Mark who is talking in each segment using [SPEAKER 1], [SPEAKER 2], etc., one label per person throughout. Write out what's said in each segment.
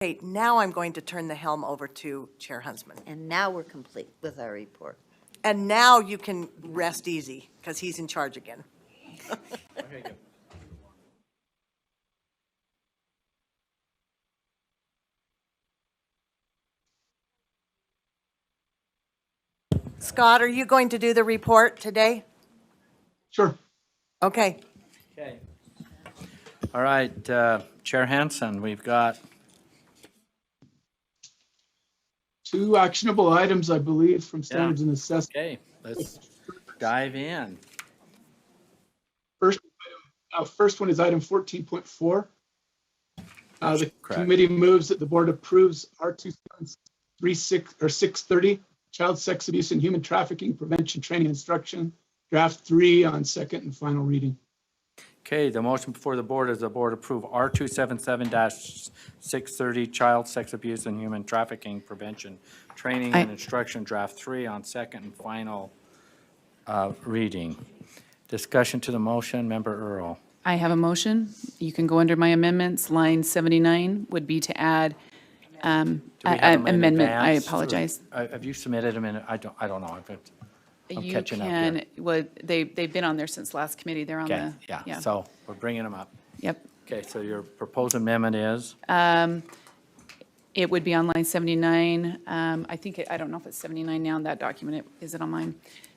[SPEAKER 1] Okay, now I'm going to turn the helm over to Chair Huntsman.
[SPEAKER 2] And now we're complete with our report.
[SPEAKER 1] And now you can rest easy, because he's in charge again. Scott, are you going to do the report today?
[SPEAKER 3] Sure.
[SPEAKER 1] Okay.
[SPEAKER 4] Okay. All right, Chair Hansen, we've got,
[SPEAKER 3] Two actionable items, I believe, from standards and assessment.
[SPEAKER 4] okay, let's dive in.
[SPEAKER 3] First one is item 14.4. The
[SPEAKER 4] Correct.
[SPEAKER 3] committee moves that the board approves R2736 Child Sex Abuse and Human Trafficking Prevention Training Instruction, draft 3 on second and final reading.
[SPEAKER 4] Okay, the motion before the board is the board approve R277-630 Child Sex Abuse and Human Trafficking Prevention Training and Instruction, draft 3 on second and final reading. Discussion to the motion, Member Earl.
[SPEAKER 5] I have a motion. You can go under my amendments. Line 79 would be to add
[SPEAKER 4] Do we have them in
[SPEAKER 5] amendment. I
[SPEAKER 4] advance, or-
[SPEAKER 5] apologize.
[SPEAKER 4] Have you submitted them in, I don't know. I'm
[SPEAKER 5] You
[SPEAKER 4] catching up
[SPEAKER 5] can,
[SPEAKER 4] here.
[SPEAKER 5] well, they've been on there since last committee. They're on
[SPEAKER 4] Okay,
[SPEAKER 5] the.
[SPEAKER 4] yeah, so we're bringing them up.
[SPEAKER 5] Yep.
[SPEAKER 4] Okay, so your proposed amendment is?
[SPEAKER 5] It would be on line 79. I think, I don't know if it's 79 now in that document. Is it on mine?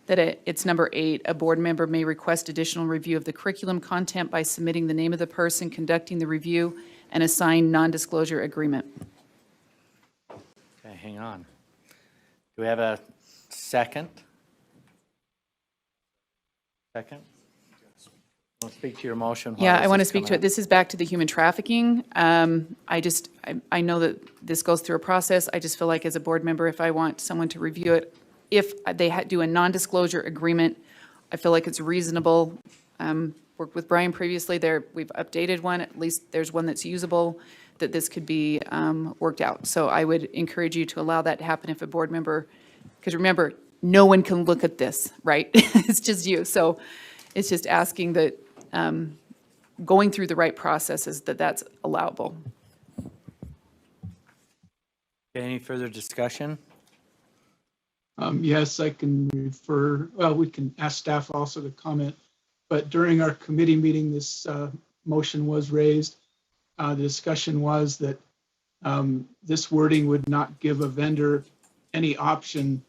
[SPEAKER 5] That it's number 8. A board member may request additional review of the curriculum content by submitting the name of the person conducting the review and a signed non-disclosure agreement.
[SPEAKER 4] Okay, hang on. Do we have a second? Second? Want to speak to your motion? while
[SPEAKER 5] Yeah,
[SPEAKER 4] this
[SPEAKER 5] I want to
[SPEAKER 4] is
[SPEAKER 5] speak to
[SPEAKER 4] coming
[SPEAKER 5] it. This is back to the human trafficking. I know that this goes through a process. I just feel like as a board member, if I want someone to review it, if they do a non-disclosure agreement, I feel like it's reasonable. Worked with Brian previously there. We've updated one. At least there's one that's usable, that this could be worked out. So I would encourage you to allow that to happen if a board member, because remember, no one can look at this, right? It's just you. So it's just asking that going through the right processes, that's allowable.
[SPEAKER 4] Okay, any further discussion?
[SPEAKER 3] Yes, I can refer, well, we can ask staff also to comment, but during our committee meeting, this motion was raised. The discussion was that this wording would not give a vendor any option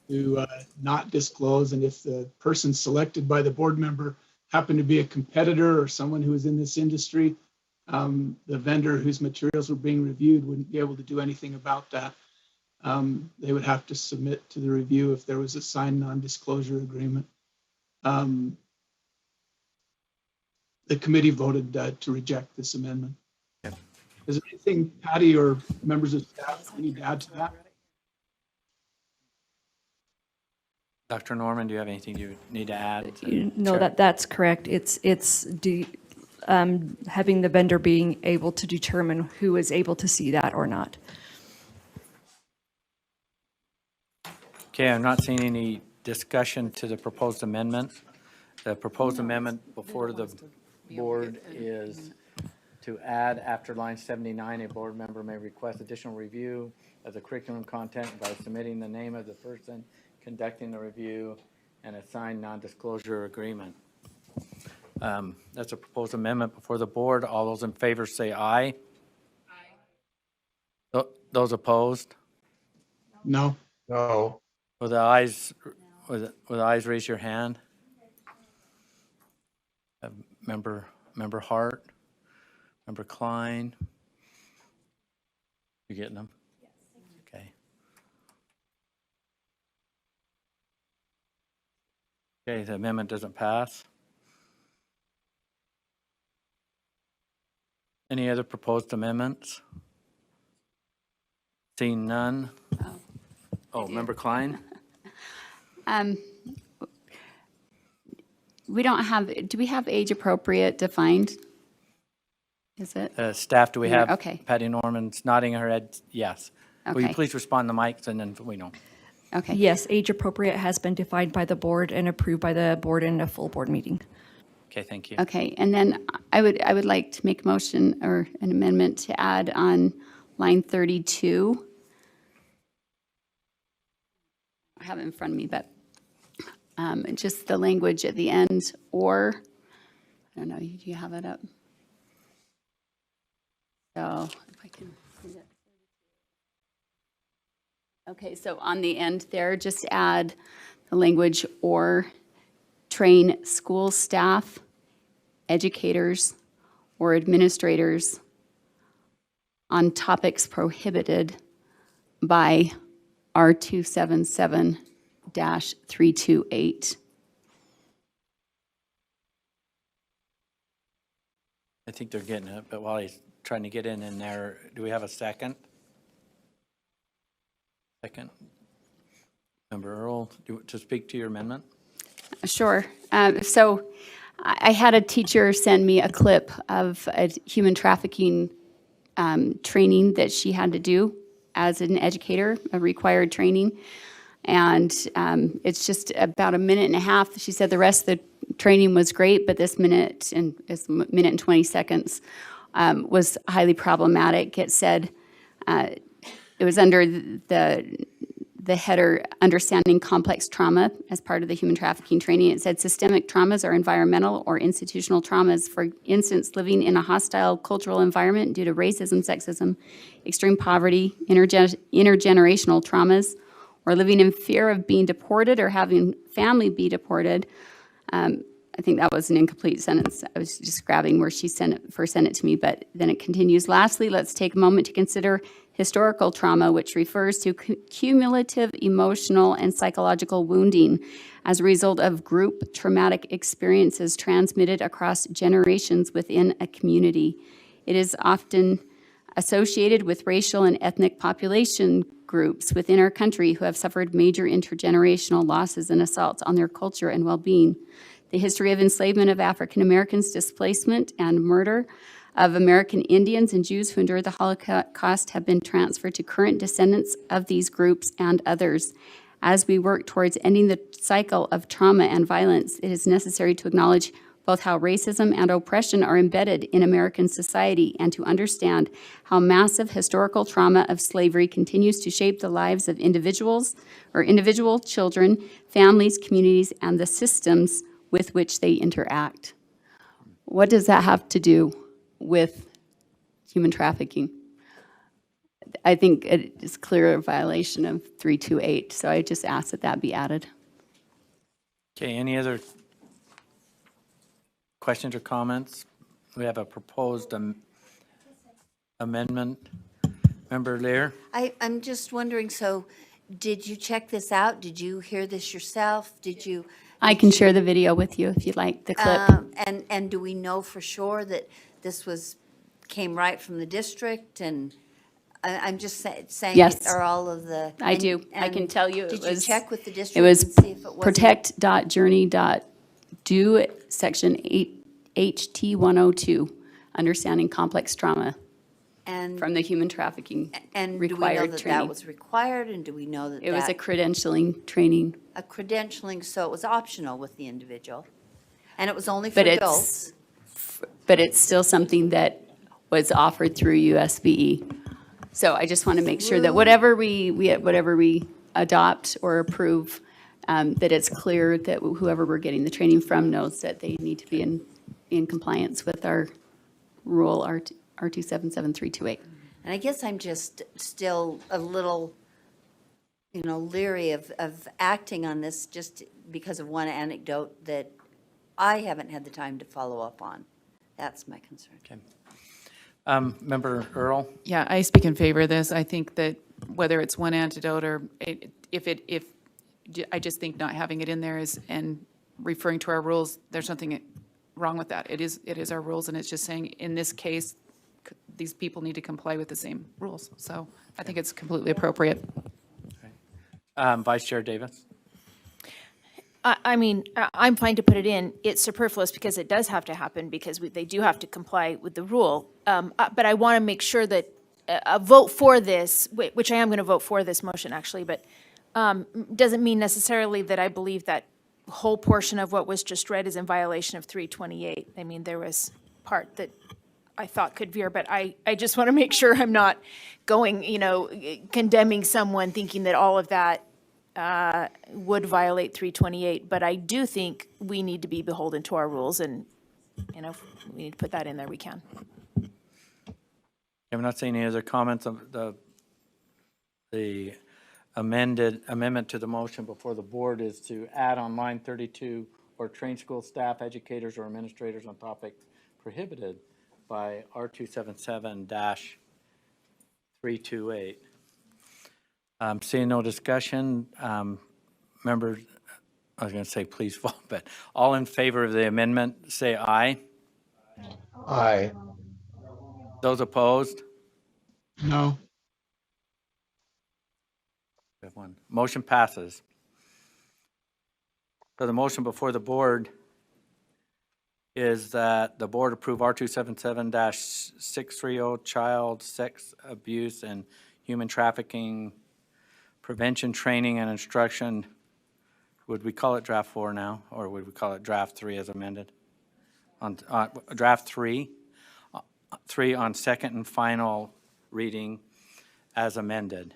[SPEAKER 3] to not disclose, and if the person selected by the board member happened to be a competitor or someone who is in this industry, the vendor whose materials were being reviewed wouldn't be able to do anything about that. They would have to submit to the review if there was a signed non-disclosure agreement. The committee voted to reject this amendment.
[SPEAKER 4] Yep.
[SPEAKER 3] Is there anything Patty or members of staff need to add to that?
[SPEAKER 4] Dr. Norman, do you have anything you need to add?
[SPEAKER 6] No,
[SPEAKER 4] Chair?
[SPEAKER 6] that's correct. It's having the vendor being able to determine who is able to see that or not.
[SPEAKER 4] Okay, I'm not seeing any discussion to the proposed amendment. The proposed amendment before the board is to add after line 79, a board member may request additional review of the curriculum content by submitting the name of the person conducting the review and a signed non-disclosure agreement. That's a proposed amendment before the board. All those in favor say aye. Aye. Those opposed?
[SPEAKER 3] No.
[SPEAKER 7] No.
[SPEAKER 4] With the eyes, raise your hand. Member Hart, Member Klein. You getting them? Okay. Okay, the amendment doesn't pass. Any other proposed amendments? Seeing none. Oh, Member Klein?
[SPEAKER 8] We don't have, do we have age appropriate defined? Is it?
[SPEAKER 4] Staff, do we have?
[SPEAKER 8] Okay.
[SPEAKER 4] Patty Norman's nodding her head, yes. Will you
[SPEAKER 8] Okay.
[SPEAKER 4] please respond to mics and then we know?
[SPEAKER 8] Okay.
[SPEAKER 6] Yes, age appropriate has been defined by the board and approved by the board in a full board meeting.
[SPEAKER 4] Okay, thank you.
[SPEAKER 8] Okay, and then I would like to make a motion or an amendment to add on line 32. I have it in front of me, but just the language at the end, or, I don't know, do you have it up? So, if I can read it. Okay, so on the end there, just add the language or train school staff, educators, or administrators on topics prohibited by R277-328.
[SPEAKER 4] I think they're getting it, but while he's trying to get in there, do we have a second? Second. Member Earl, to speak to your amendment?
[SPEAKER 8] Sure. So I had a teacher send me a clip of a human trafficking training that she had to do as an educator, a required training. And it's just about a minute and a half. She said the rest of the training was great, but this minute and 20 seconds was highly problematic. It said it was under the header, Understanding Complex Trauma, as part of the human trafficking training. It said systemic traumas are environmental or institutional traumas. For instance, living in a hostile cultural environment due to racism, sexism, extreme poverty, intergenerational traumas, or living in fear of being deported or having family be deported. I think that was an incomplete sentence. I was just grabbing where she first sent it to me, but then it continues. Lastly, let's take a moment to consider historical trauma, which refers to cumulative emotional and psychological wounding as a result of group traumatic experiences transmitted across generations within a community. It is often associated with racial and ethnic population groups within our country who have suffered major intergenerational losses and assaults on their culture and well-being. The history of enslavement of African Americans, displacement, and murder of American Indians and Jews who endured the Holocaust have been transferred to current descendants of these groups and others. As we work towards ending the cycle of trauma and violence, it is necessary to acknowledge both how racism and oppression are embedded in American society and to understand how massive historical trauma of slavery continues to shape the lives of individuals or individual children, families, communities, and the systems with which they interact. What does that have to do with human trafficking? I think it is clear a violation of 328, so I just ask that that be added.
[SPEAKER 4] Okay, any other questions or comments? We have a proposed amendment. Member Lear?
[SPEAKER 2] I'm just wondering, so did you check this out? Did you hear this yourself? Did you?
[SPEAKER 8] I can share the video with you if you'd like, the clip.
[SPEAKER 2] And do we know for sure that this came right from the district? And I'm just saying,
[SPEAKER 8] Yes.
[SPEAKER 2] are all of the?
[SPEAKER 8] I do.
[SPEAKER 2] and-
[SPEAKER 8] I can tell you it
[SPEAKER 2] Did you
[SPEAKER 8] was-
[SPEAKER 2] check with the district?
[SPEAKER 8] It was
[SPEAKER 2] and see if it wasn't-
[SPEAKER 8] protect.journey.do, section 8, HT 102, Understanding Complex Trauma
[SPEAKER 2] And,
[SPEAKER 8] from the human trafficking
[SPEAKER 2] and do we know
[SPEAKER 8] required
[SPEAKER 2] that
[SPEAKER 8] training.
[SPEAKER 2] that was required? And do we know that
[SPEAKER 8] It was a
[SPEAKER 2] that,
[SPEAKER 8] credentialing training,
[SPEAKER 2] a credentialing, so it was optional with the individual? And it was only for
[SPEAKER 8] but
[SPEAKER 2] adults?
[SPEAKER 8] it's still something that was offered through USBE. So I just want to make sure that whatever we adopt or approve, that it's clear that whoever we're getting the training from knows that they need to be in compliance with our rule R277328.
[SPEAKER 2] And I guess I'm just still a little, leery of acting on this just because of one anecdote that I haven't had the time to follow up on. That's my concern.
[SPEAKER 4] Okay. Member Earl?
[SPEAKER 5] Yeah, I speak in favor of this. I think that whether it's one antidote or I just think not having it in there and referring to our rules, there's nothing wrong with that. It is our rules, and it's just saying, in this case, these people need to comply with the same rules. So I think it's completely appropriate.
[SPEAKER 4] Vice Chair Davis?
[SPEAKER 7] I mean, I'm fine to put it in. It's superfluous because it does have to happen because they do have to comply with the rule. But I want to make sure that a vote for this, which I am going to vote for this motion actually, but doesn't mean necessarily that I believe that whole portion of what was just read is in violation of 328. I mean, there was part that I thought could veer, but I just want to make sure I'm not going, condemning someone thinking that all of that would violate 328. But I do think we need to be beholden to our rules, and, if we need to put that in there, we can.
[SPEAKER 4] I'm not seeing any other comments of the amendment to the motion before the board is to add on line 32, or train school staff, educators, or administrators on topics prohibited by R277-328. Seeing no discussion, members, I was going to say please vote, but all in favor of the amendment, say aye.
[SPEAKER 9] Aye.
[SPEAKER 4] Those opposed?
[SPEAKER 3] No.
[SPEAKER 4] We have one. Motion passes. So the motion before the board is that the board approve R277-630, child sex abuse and human trafficking prevention, training, and instruction. Would we call it draft 4 now, or would we call it draft 3 as amended? On draft 3 on second and final reading as amended.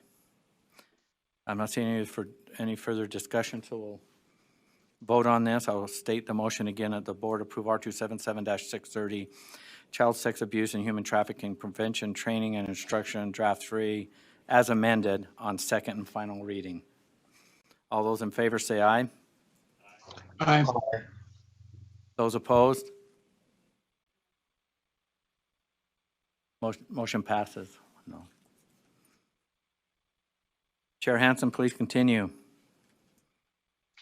[SPEAKER 4] I'm not seeing any further discussion, so we'll vote on this. I will state the motion again that the board approve R277-630, child sex abuse and human trafficking prevention, training, and instruction, draft 3, as amended on second and final reading. All those in favor say aye.
[SPEAKER 3] Aye.
[SPEAKER 4] Those opposed? Motion passes. No. Chair Hansen, please continue.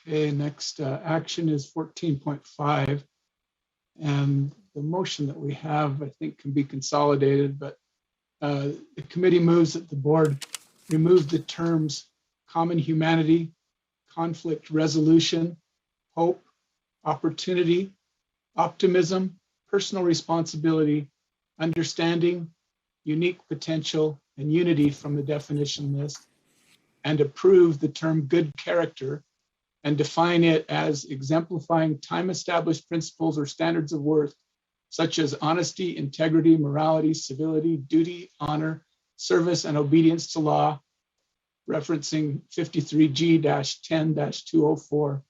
[SPEAKER 3] Okay, next action is 14.5. And the motion that we have, I think, can be consolidated, but the committee moves that the board remove the terms common humanity, conflict resolution, hope, opportunity, optimism, personal responsibility, understanding, unique potential, and unity from the definition list, and approve the term good character and define it as exemplifying time-established principles or standards of worth, such as honesty, integrity, morality, civility, duty, honor, service, and obedience to law, referencing 53G-10-204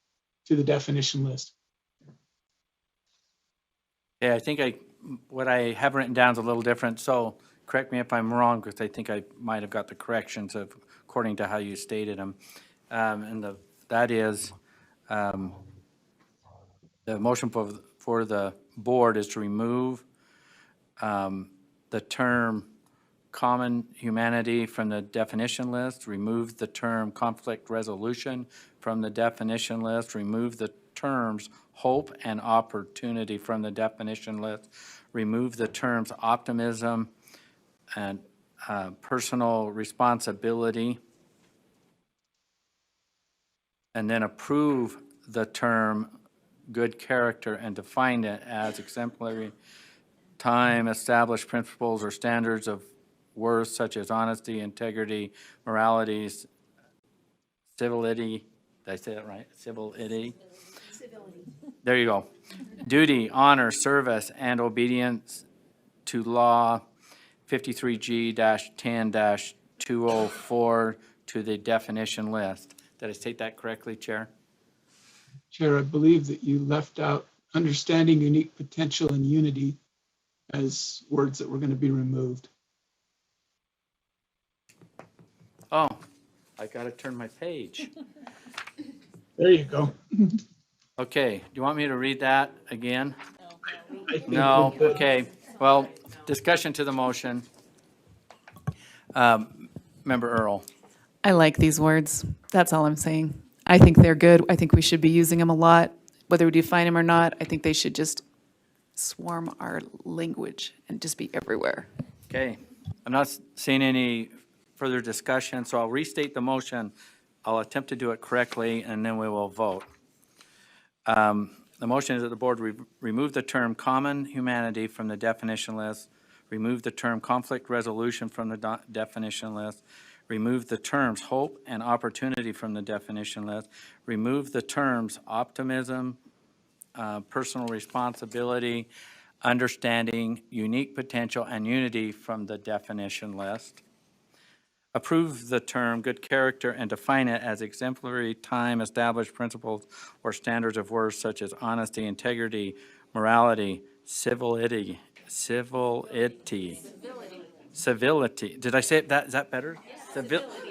[SPEAKER 3] to the definition list.
[SPEAKER 4] Yeah, I think what I have written down is a little different, so correct me if I'm wrong, because I think I might have got the corrections according to how you stated them. That is, the motion for the board is to remove the term common humanity from the definition list, remove the term conflict resolution from the definition list, remove the terms hope and opportunity from the definition list, remove the terms optimism and personal responsibility, and then approve the term good character and define it as exemplary time-established principles or standards of worth such as honesty, integrity, morality, civility. Did I say that right? Civility. There you go. Duty, honor, service, and obedience to law, 53G-10-204 to the definition list. Did I state that correctly, Chair?
[SPEAKER 3] Chair, I believe that you left out understanding, unique potential, and unity as words that were going to be removed.
[SPEAKER 4] Oh, I got to turn my page.
[SPEAKER 3] There you go.
[SPEAKER 4] Okay, do you want me to read that again?
[SPEAKER 3] I think
[SPEAKER 4] No,
[SPEAKER 3] we're good.
[SPEAKER 4] okay. Well, discussion to the motion. Member Earl.
[SPEAKER 5] I like these words. That's all I'm saying. I think they're good. I think we should be using them a lot. Whether we define them or not, I think they should just swarm our language and just be everywhere.
[SPEAKER 4] Okay, I'm not seeing any further discussion, so I'll restate the motion. I'll attempt to do it correctly, and then we will vote. The motion is that the board remove the term common humanity from the definition list, remove the term conflict resolution from the definition list, remove the terms hope and opportunity from the definition list, remove the terms optimism, personal responsibility, understanding unique potential and unity from the definition list. Approve the term good character and define it as exemplary time, established principles or standards of worth such as honesty, integrity, morality, civility. Did I say it? Is that better?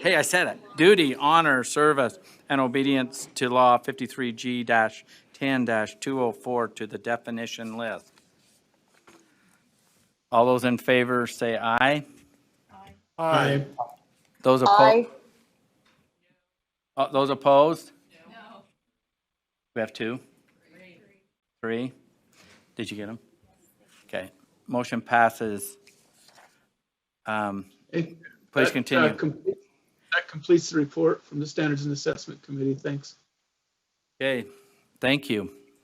[SPEAKER 4] Hey, I said it. Duty, honor, service, and obedience to law 53G-10-204 to the definition list. All those in favor say aye.
[SPEAKER 3] Aye.
[SPEAKER 4] Those opposed? Those opposed? No. We have two? Three? Did you get them? Okay, motion passes.
[SPEAKER 3] Hey,
[SPEAKER 4] Please
[SPEAKER 3] that,
[SPEAKER 4] continue.
[SPEAKER 3] That completes the report from the Standards and Assessment Committee. Thanks.
[SPEAKER 4] Okay, thank you.